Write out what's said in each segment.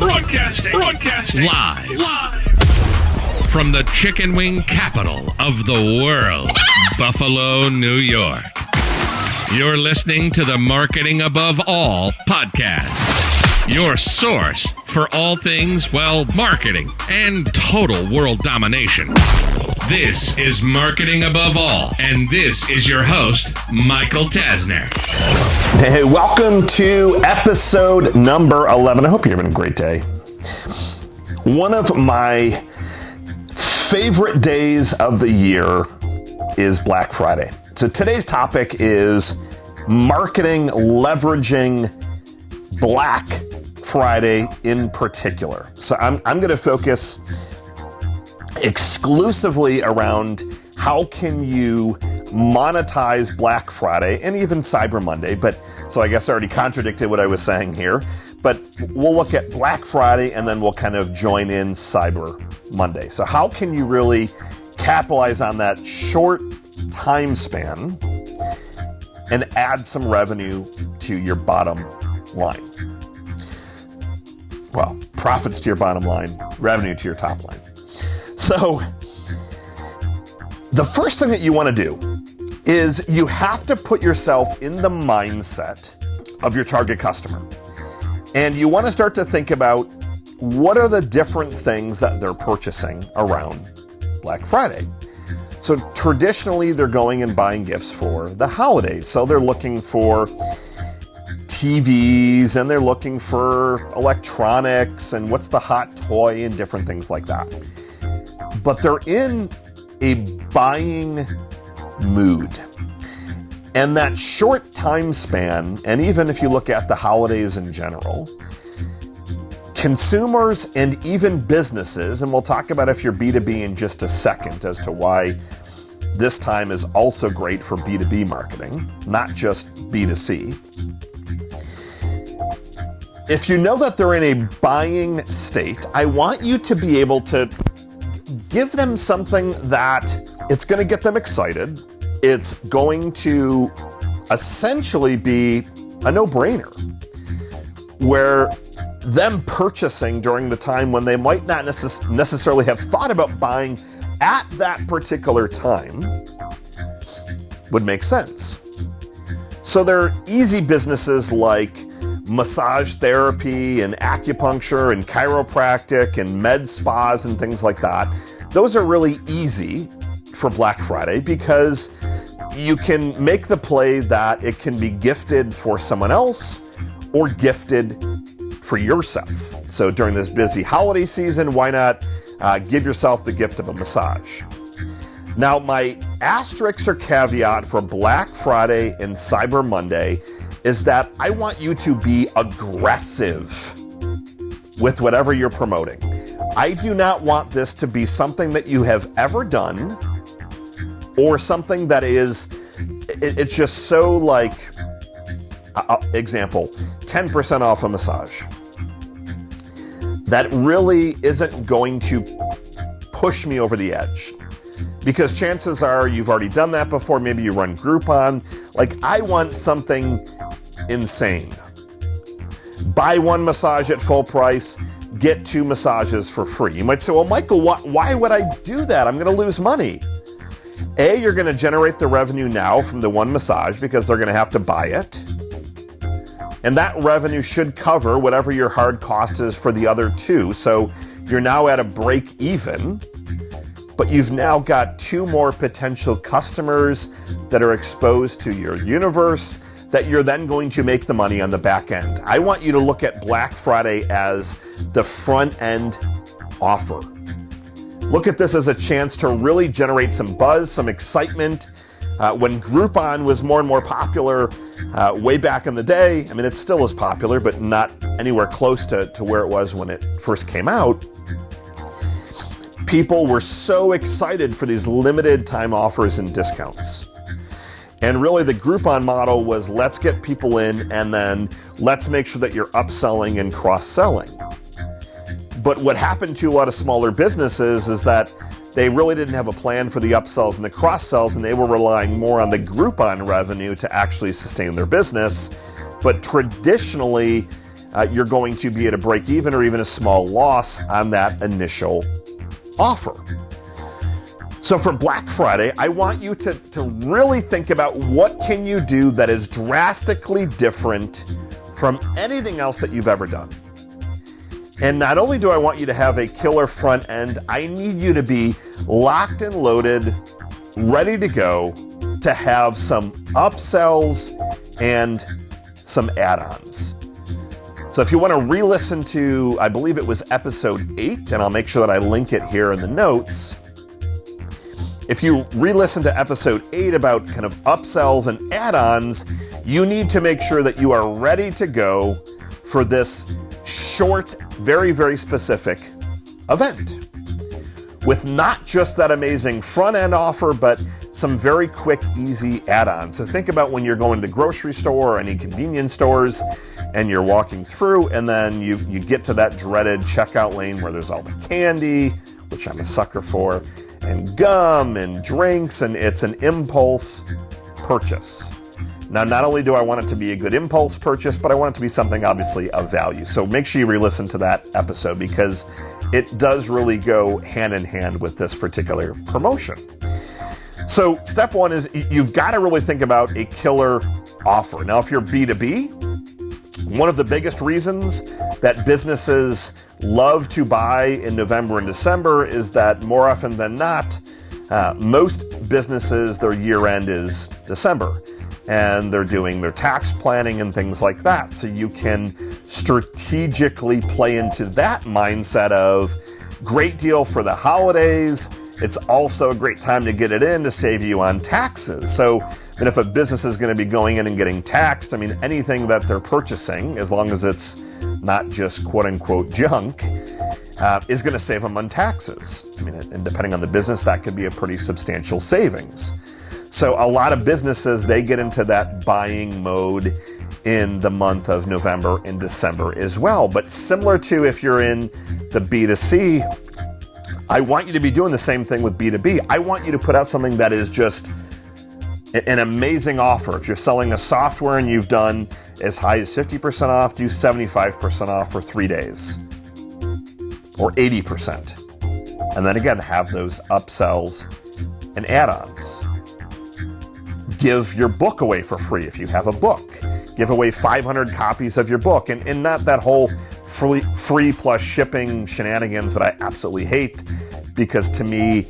Broadcasting. Live. From the chicken wing capital of the world, Buffalo, New York. You're listening to the Marketing Above All podcast. Your source for all things, marketing and total world domination. This is Marketing Above All, and this is your host, Michael Tasner. Hey, welcome to episode number 11. I hope you're having a great day. One of my favorite days of the year is Black Friday. So today's topic is marketing leveraging Black Friday in particular. So I'm going to focus exclusively around how can you monetize Black Friday and even Cyber Monday. So I guess I already contradicted what I was saying here, but we'll look at Black Friday and then we'll kind of join in Cyber Monday. So how can you really capitalize on that short time span and add some revenue to your bottom line? Well, profits to your bottom line, revenue to your top line. So the first thing that you want to do is you have to put yourself in the mindset of your target customer. And you want to start to think about what are the different things that they're purchasing around Black Friday. So traditionally, they're going and buying gifts for the holidays. So they're looking for TVs and they're looking for electronics and what's the hot toy and different things like that. But they're in a buying mood. And that short time span, and even if you look at the holidays in general, consumers and even businesses, and we'll talk about if you're B2B in just a second as to why this time is also great for B2B marketing, not just B2C. If you know that they're in a buying state, I want you to be able to give them something that it's going to get them excited. It's going to essentially be a no-brainer, where them purchasing during the time when they might not necessarily have thought about buying at that particular time would make sense. So there are easy businesses like massage therapy and acupuncture and chiropractic and med spas and things like that. Those are really easy for Black Friday because you can make the play that it can be gifted for someone else or gifted for yourself. So during this busy holiday season, why not give yourself the gift of a massage? Now, my asterisk or caveat for Black Friday and Cyber Monday is that I want you to be aggressive with whatever you're promoting. I do not want this to be something that you have ever done or something that it's just so like, example, 10% off a massage. That really isn't going to push me over the edge because chances are you've already done that before. Maybe you run Groupon. Like, I want something insane. Buy one massage at full price, get 2 massages for free. You might say, well, Michael, why would I do that? I'm going to lose money. A, you're going to generate the revenue now from the one massage because they're going to have to buy it. And that revenue should cover whatever your hard cost is for the other 2. So you're now at a break even, but you've now got 2 more potential customers that are exposed to your universe that you're then going to make the money on the back end. I want you to look at Black Friday as the front end offer. Look at this as a chance to really generate some buzz, some excitement. When Groupon was more and more popular way back in the day, I mean, it still is popular, but not anywhere close to where it was when it first came out. People were so excited for these limited time offers and discounts. And really the Groupon model was let's get people in and then let's make sure that you're upselling and cross-selling. But what happened to a lot of smaller businesses is that they really didn't have a plan for the upsells and the cross-sells, and they were relying more on the Groupon revenue to actually sustain their business. But traditionally, you're going to be at a break even or even a small loss on that initial offer. So for Black Friday, I want you to really think about what can you do that is drastically different from anything else that you've ever done. And not only do I want you to have a killer front end, I need you to be locked and loaded, ready to go, to have some upsells and some add-ons. So if you want to re-listen to, I believe it was episode 8, and I'll make sure that I link it here in the notes. If you re-listen to episode 8 about kind of upsells and add-ons, you need to make sure that you are ready to go for this short, very, very specific event with not just that amazing front-end offer, but some very quick, easy add-ons. So think about when you're going to the grocery store or any convenience stores and you're walking through and then you get to that dreaded checkout lane where there's all the candy, which I'm a sucker for, and gum and drinks, and it's an impulse purchase. Now, not only do I want it to be a good impulse purchase, but I want it to be something obviously of value. So make sure you re-listen to that episode because it does really go hand in hand with this particular promotion. So step one is you've got to really think about a killer offer. Now, if you're B2B, one of the biggest reasons that businesses love to buy in November and December is that more often than not, most businesses, their year end is December and they're doing their tax planning and things like that. So you can strategically play into that mindset of great deal for the holidays. It's also a great time to get it in to save you on taxes. So and if a business is going to be going in and getting taxed, I mean, anything that they're purchasing, as long as it's not just quote unquote junk, is going to save them on taxes. I mean, and depending on the business, that could be a pretty substantial savings. So a lot of businesses, they get into that buying mode in the month of November and December as well. But similar to if you're in the B2C, I want you to be doing the same thing with B2B. I want you to put out something that is just an amazing offer. If you're selling a software and you've done as high as 50% off, do 75% off for 3 days or 80%. And then again, have those upsells and add-ons. Give your book away for free if you have a book. Give away 500 copies of your book and not that whole free plus shipping shenanigans that I absolutely hate, because to me,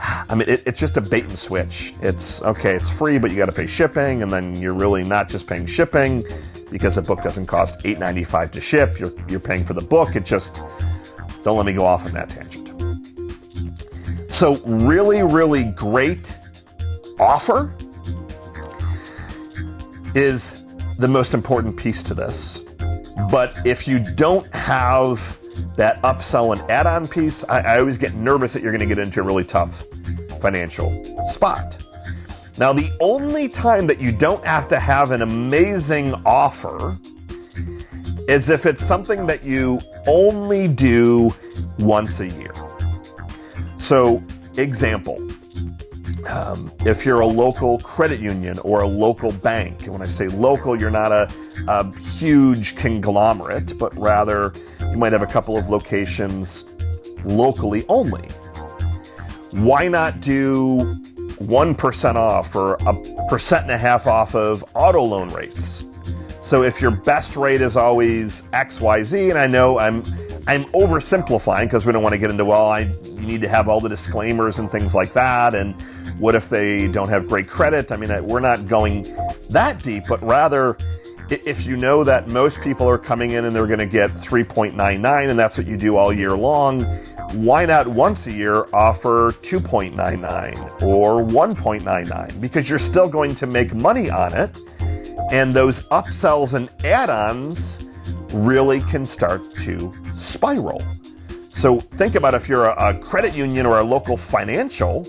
I mean, it's just a bait and switch. It's okay, it's free, but you got to pay shipping, and then you're really not just paying shipping because the book doesn't cost $8.95 to ship. You're paying for the book. It just, don't let me go off on that tangent. So really, really great offer is the most important piece to this. But if you don't have that upsell and add-on piece, I always get nervous that you're going to get into a really tough financial spot. Now, the only time that you don't have to have an amazing offer is if it's something that you only do once a year. So, example, if you're a local credit union or a local bank, and when I say local, you're not a huge conglomerate, but rather you might have a couple of locations locally only. Why not do 1% off or 1.5% off of auto loan rates? So if your best rate is always XYZ, and I know I'm oversimplifying because we don't want to get into, you need to have all the disclaimers and things like that, and what if they don't have great credit? I mean, we're not going that deep, but rather, if you know that most people are coming in and they're going to get 3.99 and that's what you do all year long, why not once a year offer 2.99 or 1.99? Because you're still going to make money on it, and those upsells and add-ons really can start to spiral. So think about if you're a credit union or a local financial.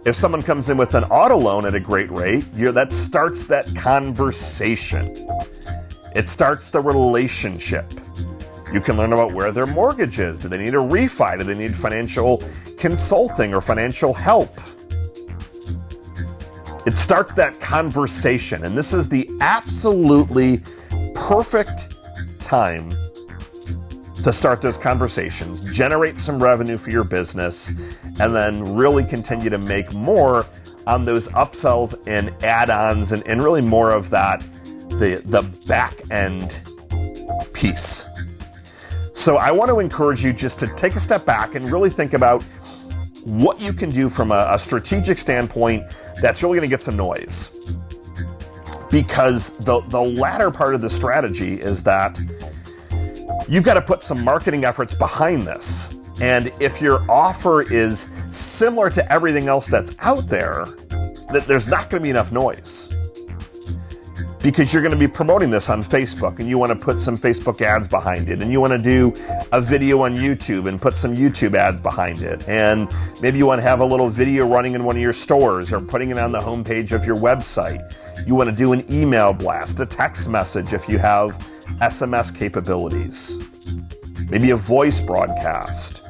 If someone comes in with an auto loan at a great rate, that starts that conversation. It starts the relationship. You can learn about where their mortgage is. Do they need a refi? Do they need financial consulting or financial help? It starts that conversation, and this is the absolutely perfect time to start those conversations, generate some revenue for your business, and then really continue to make more on those upsells and add-ons and really more of that, the back end piece. So I want to encourage you just to take a step back and really think about what you can do from a strategic standpoint that's really going to get some noise. Because the latter part of the strategy is that you've got to put some marketing efforts behind this. And if your offer is similar to everything else that's out there, there's not going to be enough noise. Because you're going to be promoting this on Facebook and you want to put some Facebook ads behind it, and you want to do a video on YouTube and put some YouTube ads behind it. And maybe you want to have a little video running in one of your stores or putting it on the homepage of your website. You want to do an email blast, a text message if you have SMS capabilities, maybe a voice broadcast,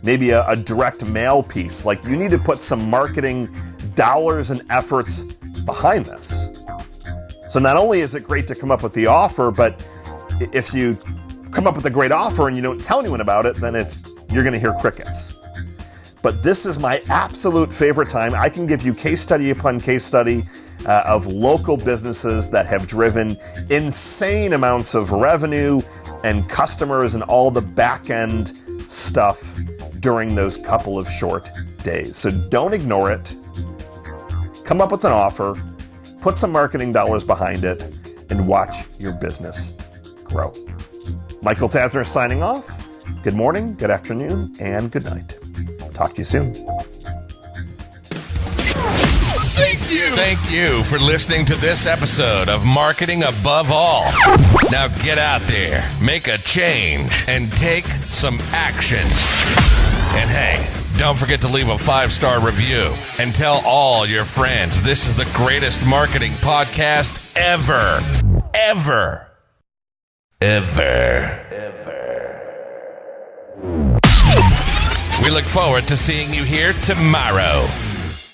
maybe a direct mail piece. Like, you need to put some marketing dollars and efforts behind this. So not only is it great to come up with the offer, but if you come up with a great offer and you don't tell anyone about it, then you're going to hear crickets. But this is my absolute favorite time. I can give you case study upon case study of local businesses that have driven insane amounts of revenue and customers and all the back end stuff during those couple of short days. So don't ignore it. Come up with an offer, put some marketing dollars behind it, and watch your business grow. Michael Tasner signing off. Good morning, good afternoon, and good night. Talk to you soon. Thank you for listening to this episode of Marketing Above All. Now get out there, make a change, and take some action. And hey, don't forget to leave a 5-star review and tell all your friends this is the greatest marketing podcast ever. Ever. Ever. We look forward to seeing you here tomorrow.